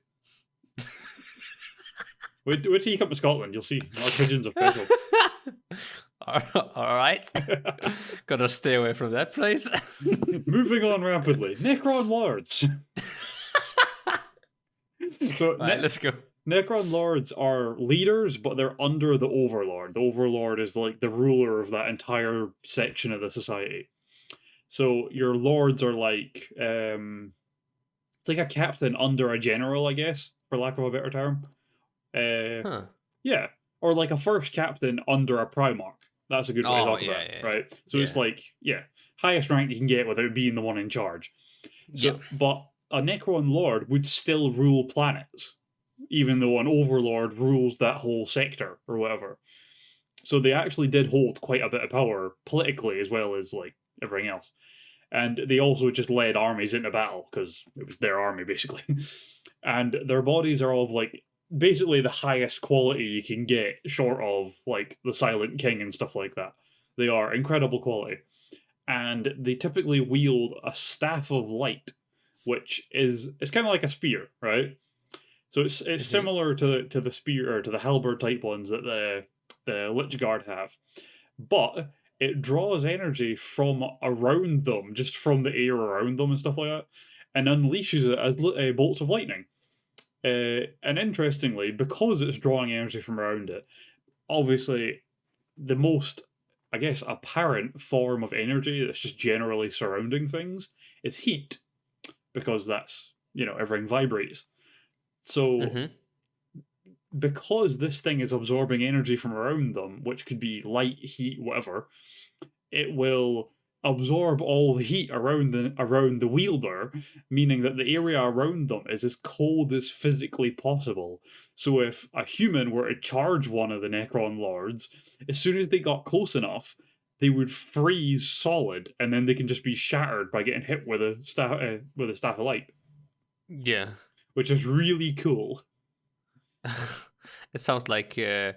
Wait till you come to Scotland, you'll see. Our pigeons are special. All right, gotta stay away from that place. Moving on rapidly. Necron Lords. So All right, let's go. Necron Lords are leaders, but they're under the Overlord. The Overlord is like the ruler of that entire section of the society. So your lords are like it's like a captain under a general, I guess, for lack of a better term. Huh. Yeah, or like a first captain under a Primarch. That's a good way to talk about it, right? So it's like, highest rank you can get without being the one in charge. So, but a Necron Lord would still rule planets, even though an Overlord rules that whole sector or whatever. So they actually did hold quite a bit of power politically as well as like everything else. And they also just led armies into battle because it was their army basically. And their bodies are of like basically the highest quality you can get, short of like the Silent King and stuff like that. They are incredible quality. And they typically wield a staff of light, which is it's kind of like a spear, right? So it's similar to the spear or to the halberd type ones that the Lich Guard have, but it draws energy from around them, just from the air around them and stuff like that, and unleashes it as bolts of lightning. And interestingly, because it's drawing energy from around it, obviously the most, I guess, apparent form of energy that's just generally surrounding things is heat, because that's, everything vibrates. So because this thing is absorbing energy from around them, which could be light, heat, whatever, it will absorb all the heat around the wielder, meaning that the area around them is as cold as physically possible. So if a human were to charge one of the Necron Lords, as soon as they got close enough, they would freeze solid, and then they can just be shattered by getting hit with a staff of light. Yeah, which is really cool. It sounds like a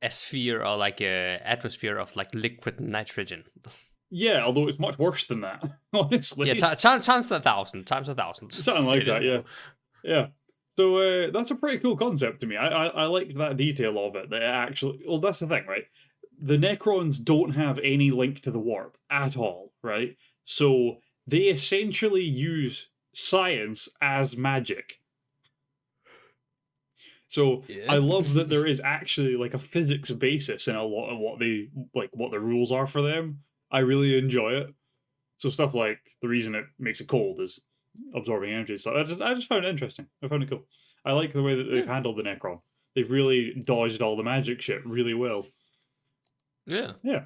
sphere or like a atmosphere of like liquid nitrogen. Yeah, although it's much worse than that, honestly. Yeah, times 1,000, times 1,000. Something like that, yeah. Yeah. So that's a pretty cool concept to me. I liked that detail of it. That it actually, well, that's the thing, right? The Necrons don't have any link to the warp at all, right? So they essentially use science as magic. So I love that there is actually like a physics basis in a lot of what the rules are for them. I really enjoy it. So stuff like the reason it makes it cold is absorbing energy. So I just found it interesting. I found it cool. I like the way that they've handled the Necron. They've really dodged all the magic shit really well. Yeah. Yeah.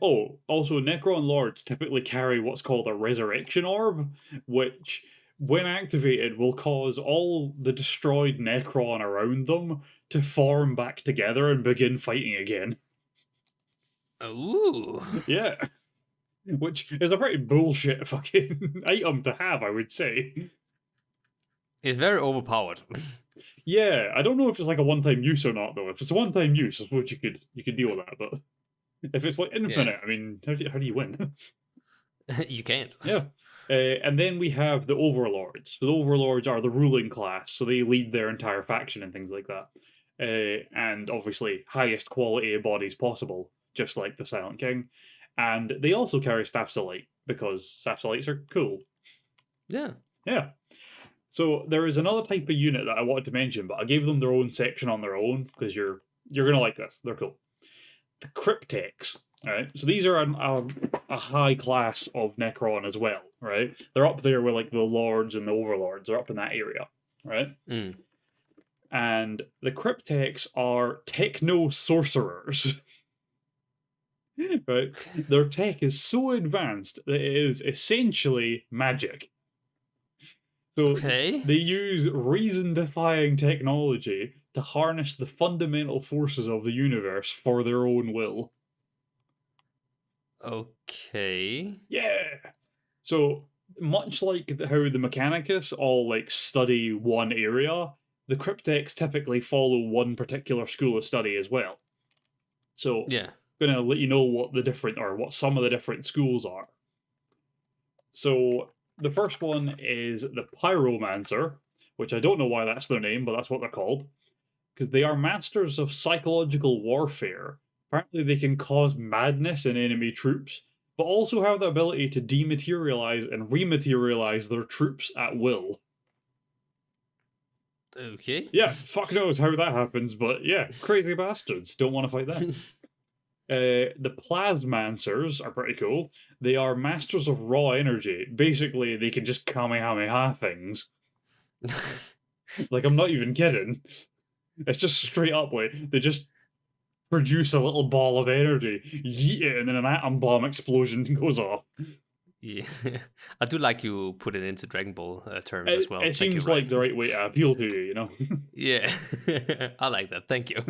Also, Necron Lords typically carry what's called a Resurrection Orb, which, when activated, will cause all the destroyed Necron around them to form back together and begin fighting again. Ooh. Yeah. Which is a pretty bullshit fucking item to have, I would say. It's very overpowered. Yeah, I don't know if it's like a one-time use or not, though. If it's a one-time use, I suppose you could deal with that, but if it's like infinite, I mean, how do you win? You can't. Yeah. And then we have the Overlords. So the Overlords are the ruling class, so they lead their entire faction and things like that. And obviously, highest quality of bodies possible, just like the Silent King. And they also carry Staffs of Light, because Staffs of Lights are cool. Yeah. Yeah. So there is another type of unit that I wanted to mention, but I gave them their own section on their own, because you're going to like this. They're cool. The Cryptex. Right, so these are a high class of Necron as well, right? They're up there with like the Lords and the Overlords. They're up in that area, right? And the Cryptex are techno sorcerers. Right? Their tech is so advanced that it is essentially magic. So Okay. they use reason-defying technology to harness the fundamental forces of the universe for their own will. Okay. Yeah. So much like how the Mechanicus all like study one area, the Cryptex typically follow one particular school of study as well. So Yeah. I'm gonna let you know what the different or what some of the different schools are. So the first one is the Pyromancer, which I don't know why that's their name, but that's what they're called. Because they are masters of psychological warfare. Apparently, they can cause madness in enemy troops, but also have the ability to dematerialize and rematerialize their troops at will. Okay. Yeah, fuck knows how that happens, but yeah, crazy bastards. Don't want to fight that. The Plasmancers are pretty cool. They are masters of raw energy. Basically, they can just kamehameha things. Like, I'm not even kidding. It's just straight up, like, they just produce a little ball of energy, yeet it, and then an atom bomb explosion goes off. Yeah. I do like you put it into Dragon Ball terms as It, well. it Thank you, seems like Ryan. the right way to appeal to you, you know? Yeah. I like that. Thank you.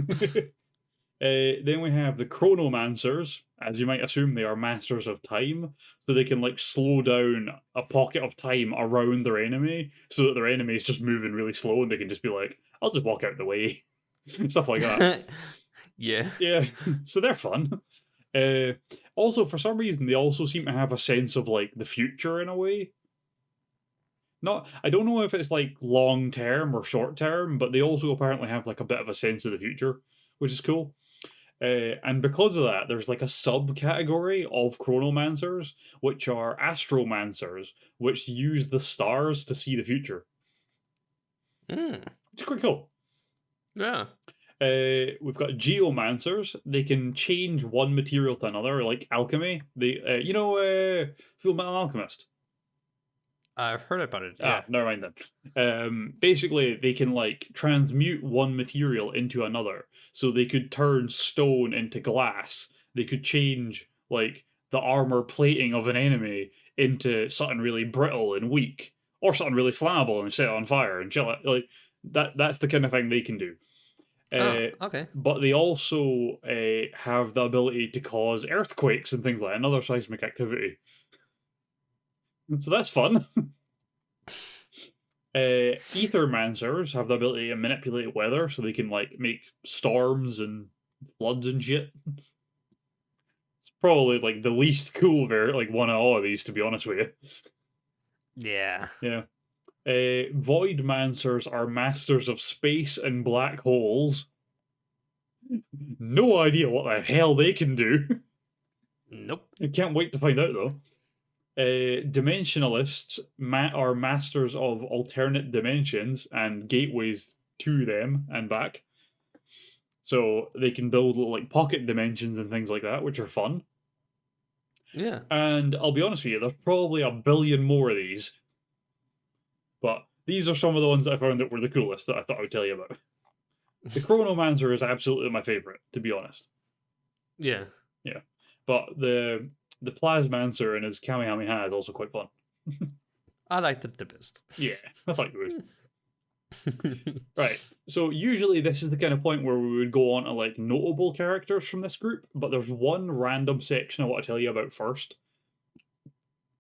Then we have the Chronomancers. As you might assume, they are masters of time, so they can like slow down a pocket of time around their enemy, so that their enemy is just moving really slow, and they can just be like, "I'll just walk out the way," stuff like that. Yeah. Yeah, so they're fun. Uh, Also, for some reason, they also seem to have a sense of like the future in a way. Not, I don't know if it's like long term or short term, but they also apparently have like a bit of a sense of the future, which is cool. And because of that, there's like a subcategory of chronomancers, which are astromancers, which use the stars to see the future. Mm. It's quite cool. Yeah. We've got geomancers. They can change one material to another, like alchemy. They, Full Metal Alchemist. I've heard about it. Ah, Yeah. never mind then. Basically, they can like transmute one material into another. So they could turn stone into glass. They could change like the armor plating of an enemy into something really brittle and weak, or something really flammable and set it on fire and chill it. Like that. That's the kind of thing they can do. Oh, Uh, okay. but they also have the ability to cause earthquakes and things like that, and other seismic activity. So that's fun. Ethermancers have the ability to manipulate weather, so they can like make storms and floods and shit. It's probably like the least cool like one of all of these, to be honest with you. Yeah. Yeah. Voidmancers are masters of space and black holes. No idea what the hell they can do. Nope. I can't wait to find out though. Dimensionalists are masters of alternate dimensions and gateways to them and back. So they can build little, like pocket dimensions and things like that, which are fun. Yeah. And I'll be honest with you, there's probably a billion more of these. But these are some of the ones that I found that were the coolest that I thought I would tell you about. The Chronomancer is absolutely my favorite, to be honest. Yeah. Yeah. But the Plasmancer and his Kamehameha is also quite fun. I liked it the best. Yeah, I thought you would. Right. So usually this is the kind of point where we would go on to like notable characters from this group, but there's one random section I want to tell you about first.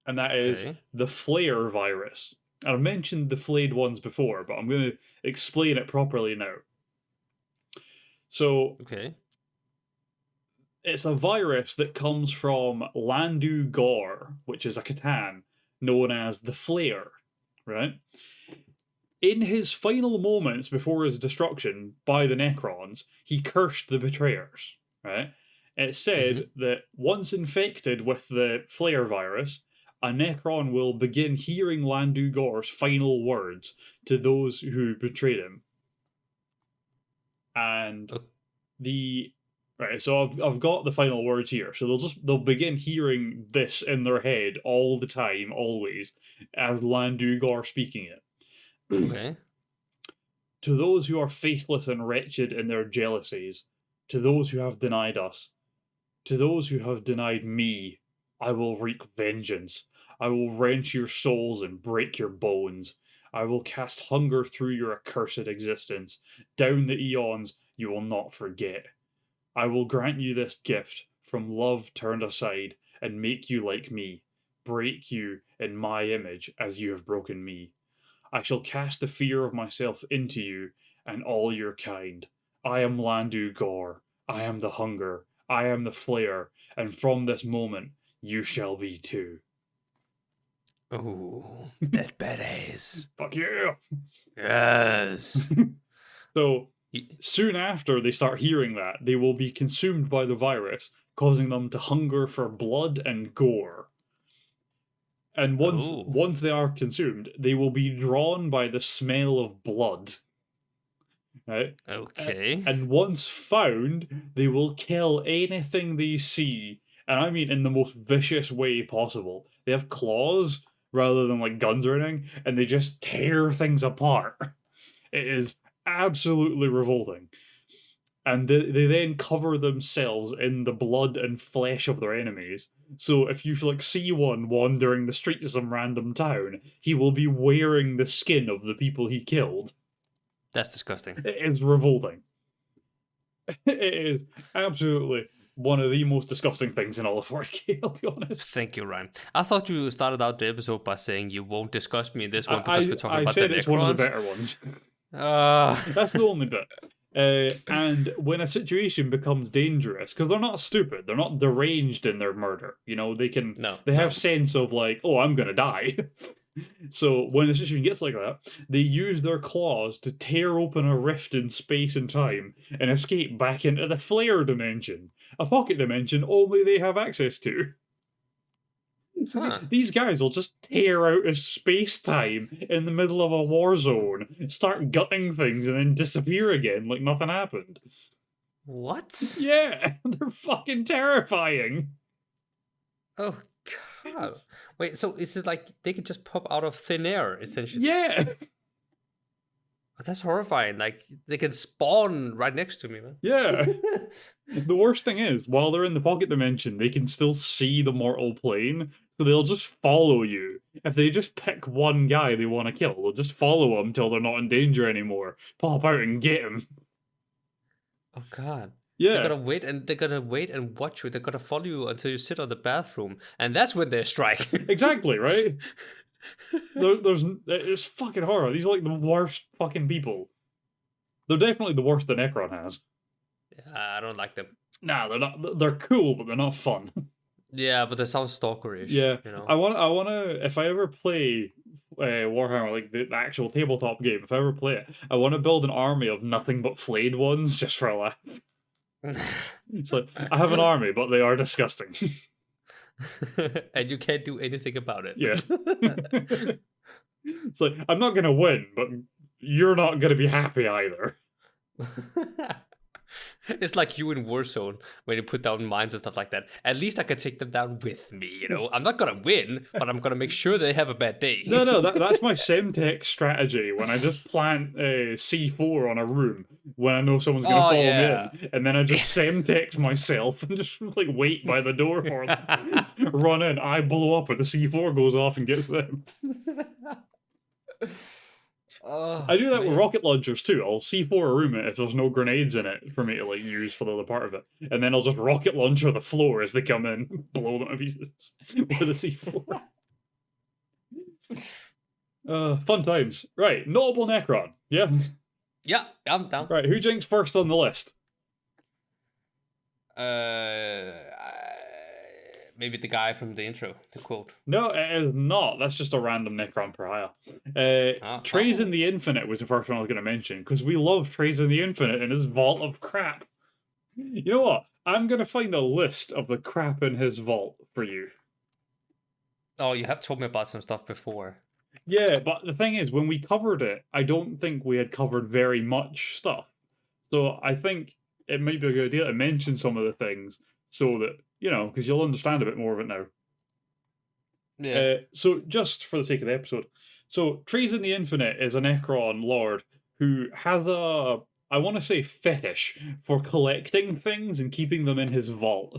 And that is Okay. the Flare virus. I've mentioned the flayed ones before, but I'm going to explain it properly now. So Okay. it's a virus that comes from Landu Gor, which is a Catan known as the Flare, right? In his final moments before his destruction by the Necrons, he cursed the Betrayers, right? It said that once infected with the Flare virus, a Necron will begin hearing Landu Gor's final words to those who betrayed him. And the right, so I've got the final words here. So they'll begin hearing this in their head all the time, always, as Landu Gor speaking it. Okay. To those who are faithless and wretched in their jealousies, to those who have denied us, To those who have denied me, I will wreak vengeance. I will wrench your souls and break your bones. I will cast hunger through your accursed existence. Down the eons you will not forget. I will grant you this gift from love turned aside and make you like me, break you in my image as you have broken me. I shall cast the fear of myself into you and all your kind. I am Landu Gore. I am the hunger. I am the flare. And from this moment, you shall be too. Ooh, that badass. Fuck yeah! Yes. So, Y- soon after they start hearing that, they will be consumed by the virus, causing them to hunger for blood and gore. And Oh. once they are consumed, they will be drawn by the smell of blood. Right? Okay. And once found, they will kill anything they see, and I mean in the most vicious way possible. They have claws rather than like guns or anything, and they just tear things apart. It is absolutely revolting. And they then cover themselves in the blood and flesh of their enemies. So if you like see one wandering the streets of some random town, he will be wearing the skin of the people he killed. That's disgusting. It is revolting. It is absolutely one of the most disgusting things in all of 40K, I'll be honest. Thank you, Ryan. I thought you started out the episode by saying you won't discuss me in this one because we're talking about said the it's one of the Necrons. better ones. That's That's the only bit. And when a situation becomes dangerous, because they're not stupid, they're not deranged in their murder. You know, they have sense of like, oh, I'm gonna die. So when a situation gets like that, they use their claws to tear open a rift in space and time and escape back into the flare dimension, a pocket dimension only they have access to. So Huh. these guys will just tear out of space-time in the middle of a war zone, start gutting things, and then disappear again like nothing happened. What? Yeah, they're fucking terrifying. Oh god. Wait, so is it like they could just pop out of thin air, essentially? Yeah. Oh, that's horrifying. Like they can spawn right next to me, man. Yeah. The worst thing is, while they're in the pocket dimension, they can still see the mortal plane, so they'll just follow you. If they just pick one guy they want to kill, they'll just follow him till they're not in danger anymore. Pop out and get him. Oh god. Yeah. They're gonna wait and watch you. They're gonna follow you until you sit on the bathroom, and that's when they strike. Exactly, right? It's fucking horror. These are like the worst fucking people. They're definitely the worst the Necron has. I don't like them. Nah, they're not. They're cool, but they're not fun. Yeah, but they sound stalkerish. Yeah, you know. I wanna. If I ever play Warhammer, like the actual tabletop game, if I ever play it, I want to build an army of nothing but flayed ones just for a laugh. So I have an army, but they are disgusting. And you can't do anything about it. Yeah. It's like, I'm not gonna win, but you're not gonna be happy either. It's like you in Warzone when you put down mines and stuff like that. At least I can take them down with me, you know. I'm not gonna win, but I'm gonna make sure they have a bad day. No, that's my Semtex strategy. When I just plant C4 on a room when I know someone's gonna follow me in, and then I just Semtex myself and just like wait by the door for them. Run in, I blow up, and the C4 goes off and gets them. I do that with rocket launchers too. I'll C4 a room if there's no grenades in it for me to like use for the other part of it, and then I'll just rocket launcher the floor as they come in, blow them to pieces with the C4. Fun times. Right, notable Necron. Yeah. Yeah, I'm down. Right, who jinks first on the list? Maybe the guy from the intro, the quote. No, it is not. That's just a random Necron pariah. Trazen the Infinite was the first one I was going to mention, because we love Trazen the Infinite and his vault of crap. You know what? I'm going to find a list of the crap in his vault for you. Oh, you have told me about some stuff before. Yeah, but the thing is, when we covered it, I don't think we had covered very much stuff. So I think it might be a good idea to mention some of the things so that, you know, because you'll understand a bit more of it now. Yeah. So just for the sake of the episode. So Trazen the Infinite is a Necron lord who has a, I want to say, fetish for collecting things and keeping them in his vault.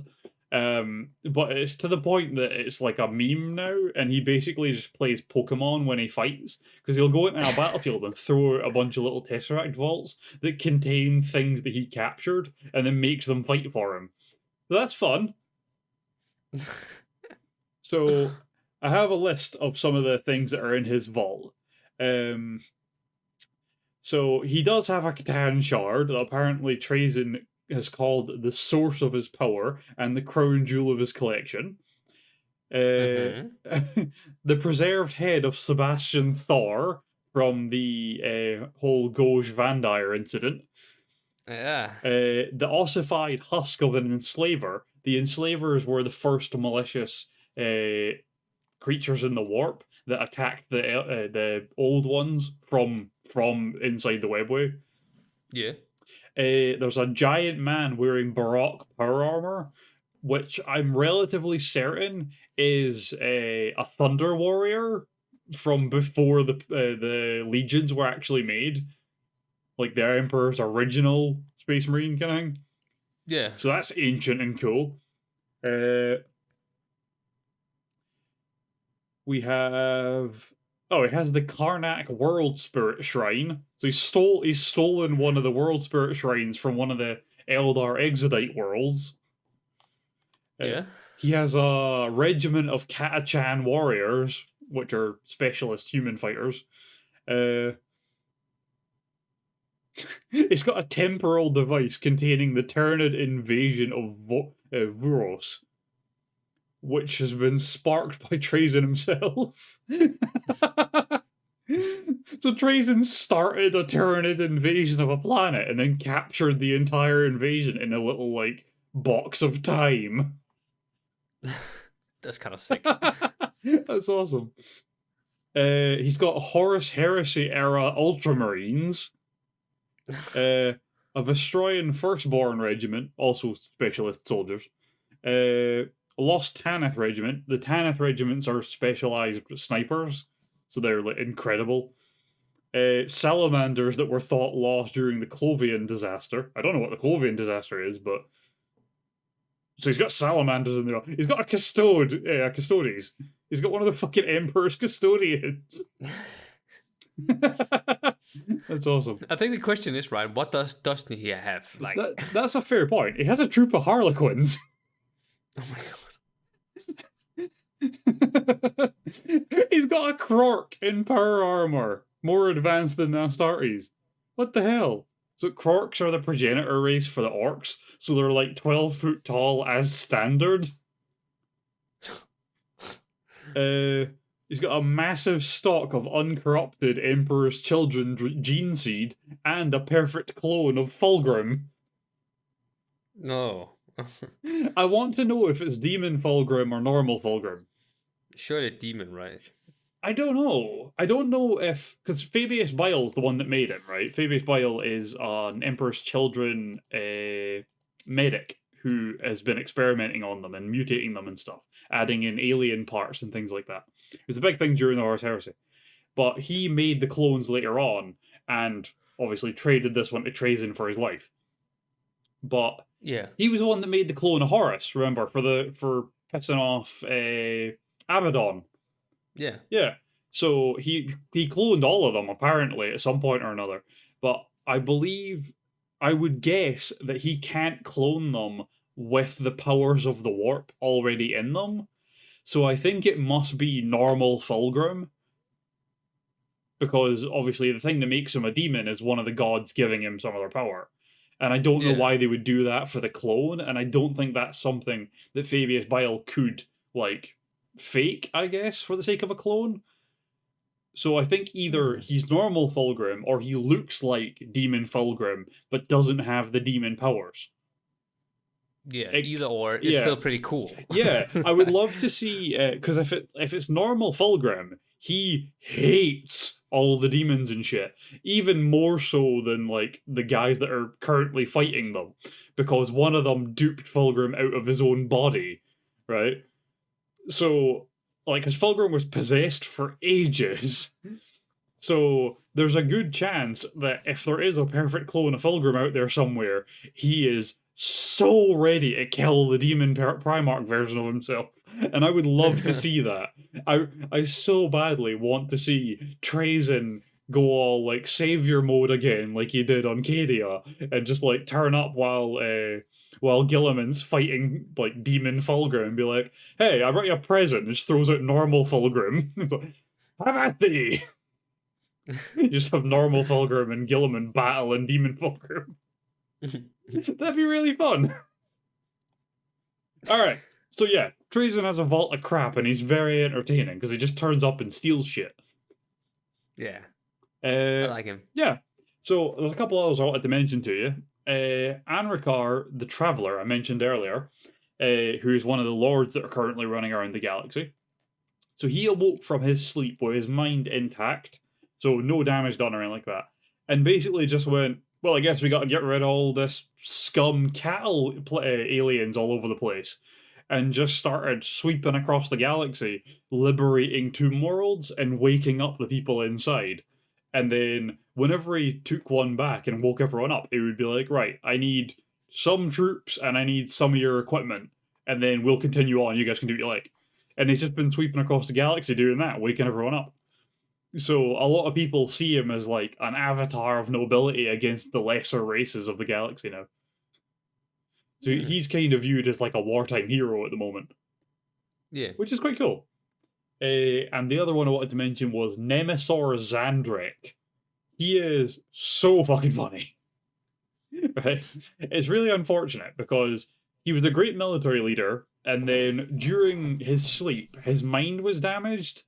But it's to the point that it's like a meme now, and he basically just plays Pokemon when he fights, because he'll go into a battlefield and throw out a bunch of little Tesseract vaults that contain things that he captured, and then makes them fight for him. So that's fun. So I have a list of some of the things that are in his vault. So he does have a Catan shard that apparently Trazen has called the source of his power and the crown jewel of his collection. The preserved head of Sebastian Thor from the whole Gauge Vandire incident. Yeah. The ossified husk of an enslaver. The enslavers were the first malicious creatures in the warp that attacked the old ones from inside the webway. Yeah. There's a giant man wearing Baroque power armor, which I'm relatively certain is a Thunder Warrior from before the Legions were actually made, like the Emperor's original Space Marine kind of thing. Yeah. So that's ancient and cool. We have... Oh, it has the Karnak World Spirit Shrine. So he's stolen one of the World Spirit Shrines from one of the Eldar Exodite worlds. Yeah. He has a regiment of Katachan warriors, which are specialist human fighters. It's got a temporal device containing the Tyrannid invasion of Vuros, which has been sparked by Trazen himself. So Trazen started a Tyrannid invasion of a planet and then captured the entire invasion in a little, like, box of time. That's kind of sick. That's awesome. He's got Horus Heresy era Ultramarines. A Vestroyan Firstborn Regiment, also specialist soldiers. Lost Tanith Regiment. The Tanith Regiments are specialized snipers, so they're like incredible. Salamanders that were thought lost during the Clovian disaster. I don't know what the Clovian disaster is, but... So he's got salamanders in there. He's got a custodes. He's got one of the fucking Emperor's custodians. That's awesome. I think the question is, Ryan, what doesn't he have? Like that's a fair point. He has a troop of Harlequins. Oh my god. He's got a Krork in power armor, more advanced than Astartes. What the hell? So Krorks are the progenitor race for the orcs, so they're like 12 foot tall as standard. He's got a massive stock of uncorrupted Emperor's Children gene seed and a perfect clone of Fulgrim. No. I want to know if it's Demon Fulgrim or normal Fulgrim. Surely demon, right? I don't know. I don't know if... Because Fabius Bile's the one that made him, right? Fabius Bile is an Emperor's Children medic who has been experimenting on them and mutating them and stuff, adding in alien parts and things like that. It was a big thing during the Horus Heresy. But he made the clones later on, and obviously traded this one to Trazen for his life. But yeah, he was the one that made the clone of Horus, remember, for pissing off Abaddon. Yeah. Yeah. So he cloned all of them, apparently, at some point or another. But I would guess that he can't clone them with the powers of the warp already in them. So I think it must be normal Fulgrim. Because, obviously, the thing that makes him a demon is one of the gods giving him some other power. And I don't know why they would do that for the clone, and I don't think that's something that Fabius Bile could, like, fake, I guess, for the sake of a clone. So I think either he's normal Fulgrim, or he looks like Demon Fulgrim, but doesn't have the demon powers. Yeah, either or. It's still pretty cool. Yeah, I would love to see, because if it's normal Fulgrim, he hates all the demons and shit, even more so than, like, the guys that are currently fighting them, because one of them duped Fulgrim out of his own body, right? So, like, because Fulgrim was possessed for ages, so there's a good chance that if there is a perfect clone of Fulgrim out there somewhere, he is so ready to kill the demon Primarch version of himself. And I would love to see that. I so badly want to see Trazen go all like savior mode again, like he did on Cadia, and just like turn up while Gilliman's fighting like demon Fulgrim and be like, "Hey, I brought you a present," and just throws out normal Fulgrim. It's like, "Have at thee!" You just have normal Fulgrim and Gilliman battle and demon Fulgrim. That'd be really fun. Alright, so yeah, Trazen has a vault of crap and he's very entertaining because he just turns up and steals shit. Yeah. I like him. Yeah. So there's a couple others I wanted to mention to you. Anrakar, the Traveller, I mentioned earlier, who's one of the lords that are currently running around the galaxy. So he awoke from his sleep with his mind intact, so no damage done or anything like that, and basically just went, well, I guess we got to get rid of all this scum cattle aliens all over the place, and just started sweeping across the galaxy, liberating tomb worlds and waking up the people inside. And then whenever he took one back and woke everyone up, it would be like, right, I need some troops and I need some of your equipment, and then we'll continue on, you guys can do what you like. And he's just been sweeping across the galaxy doing that, waking everyone up. So a lot of people see him as like an avatar of nobility against the lesser races of the galaxy now. So he's kind of viewed as like a wartime hero at the moment. Yeah. Which is quite cool. And the other one I wanted to mention was Nemesaur Zandrek. He is so fucking funny. Right? It's really unfortunate because he was a great military leader, and then during his sleep, his mind was damaged,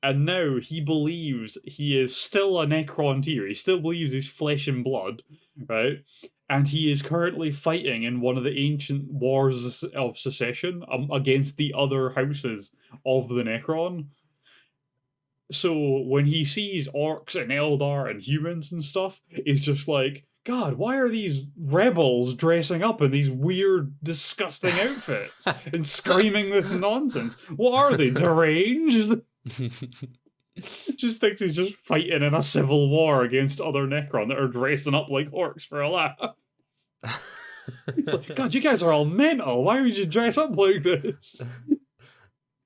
and now he believes he is still a Necron tier. He still believes he's flesh and blood, right? And he is currently fighting in one of the ancient wars of secession against the other houses of the Necron. So when he sees orcs and Eldar and humans and stuff, he's just like, God, why are these rebels dressing up in these weird, disgusting outfits and screaming this nonsense? What are they, deranged? Just thinks he's just fighting in a civil war against other Necron that are dressing up like orcs for a laugh. He's like, God, you guys are all mental. Why would you dress up like this?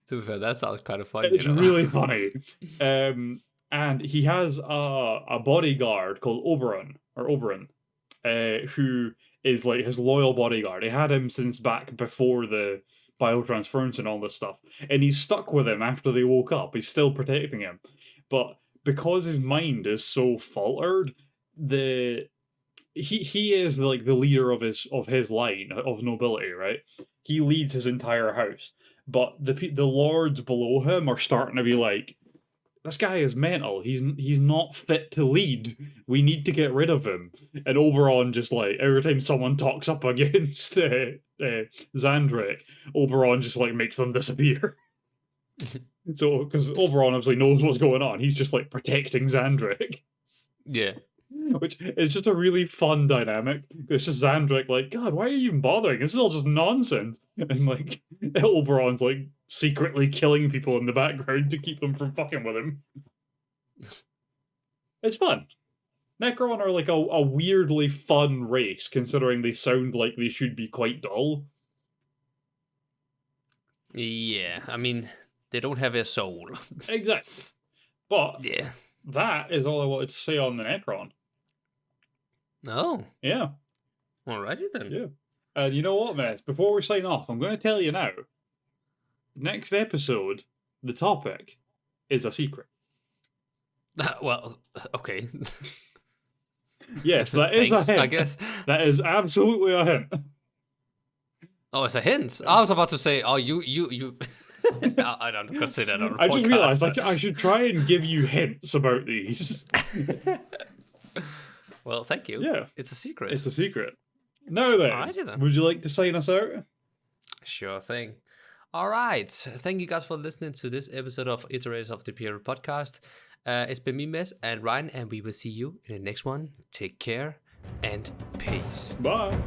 To be fair, that sounds kind of funny. It's really funny. And he has a bodyguard called Oberon, who is like his loyal bodyguard. He had him since back before the biotransference and all this stuff. And he's stuck with him after they woke up. He's still protecting him. But because his mind is so faltered, he is like the leader of his line of nobility, right? He leads his entire house. But the lords below him are starting to be like, this guy is mental. He's not fit to lead. We need to get rid of him. And Oberon just like, every time someone talks up against Zandrek, Oberon just like makes them disappear. So, because Oberon obviously knows what's going on. He's just like protecting Zandrek. Yeah. Which is just a really fun dynamic. It's just Zandrek like, God, why are you even bothering? This is all just nonsense. And like, Oberon's like secretly killing people in the background to keep them from fucking with him. It's fun. Necron are like a weirdly fun race, considering they sound like they should be quite dull. Yeah, I mean, they don't have a soul. Exactly. But yeah, that is all I wanted to say on the Necron. Oh. Yeah. Alrighty then. Yeah. And you know what, Mez? Before we sign off, I'm going to tell you now. Next episode, the topic is a secret. Well, okay. Yes, that is a hint. I guess. That is absolutely a hint. Oh, it's a hint. I was about to say, oh, you. I don't consider that on a podcast. I just realised I should try and give you hints about these. Well, thank you. Yeah. It's a secret. It's a secret. Now then, Alrighty then. Would you like to sign us out? Sure thing. All right. Thank you guys for listening to this episode of Iterators of the Imperium podcast. It's been me, Mess, and Ryan, and we will see you in the next one. Take care and peace. Bye.